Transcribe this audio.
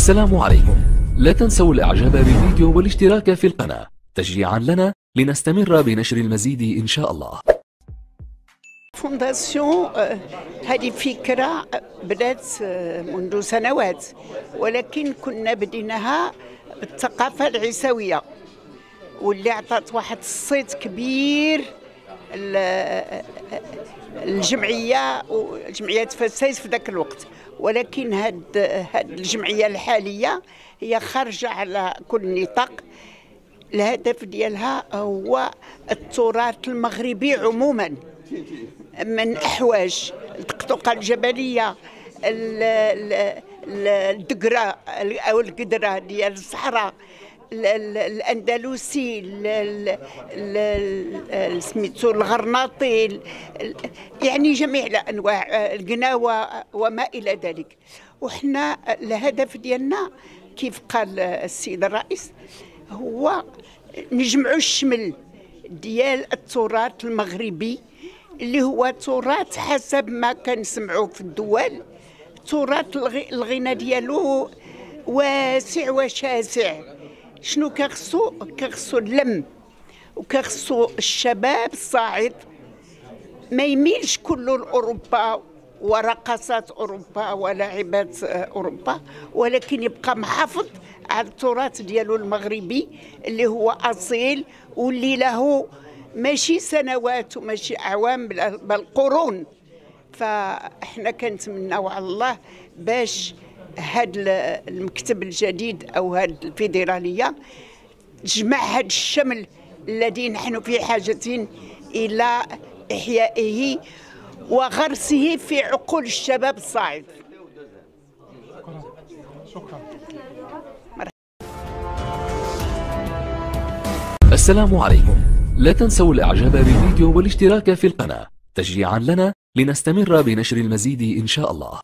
السلام عليكم. لا تنسوا الإعجاب بالفيديو والاشتراك في القناة تشجيعا لنا لنستمر بنشر المزيد إن شاء الله. فونداسيون هذه فكرة بدأت منذ سنوات، ولكن كنا بديناها بالثقافة العيسوية واللي عطات واحد الصيت كبير الجمعية وجمعية فسيس في ذاك الوقت. ولكن هاد الجمعية الحالية هي خارجة على كل نطاق. الهدف ديالها هو التراث المغربي عموما، من أحواج الطقطقة الجبلية، الدقرة أو القدرة ديال الصحراء، الأندلسي، سميتو الغرناطي، يعني جميع الأنواع، القناوة وما إلى ذلك. وحنا الهدف ديالنا كيف قال السيد الرئيس هو نجمعوا الشمل ديال التراث المغربي اللي هو تراث حسب ما كنسمعوا في الدول، تراث الغنى ديالو واسع وشاسع. شنو كخصو اللم، وكخصو الشباب الصاعد ما يميلش كله لأوروبا ورقصات أوروبا ولاعبات أوروبا، ولكن يبقى محافظ على التراث ديالو المغربي اللي هو أصيل واللي له ماشي سنوات وماشي أعوام بل قرون. فاحنا كنتمناو على الله باش هاد المكتب الجديد أو هاد الفيدرالية تجمع هاد الشمل الذي نحن في حاجة إلى إحيائه وغرسه في عقول الشباب الصاعد. شكرا. السلام عليكم. لا تنسوا الإعجاب بالفيديو والاشتراك في القناة تشجيعا لنا لنستمر بنشر المزيد إن شاء الله.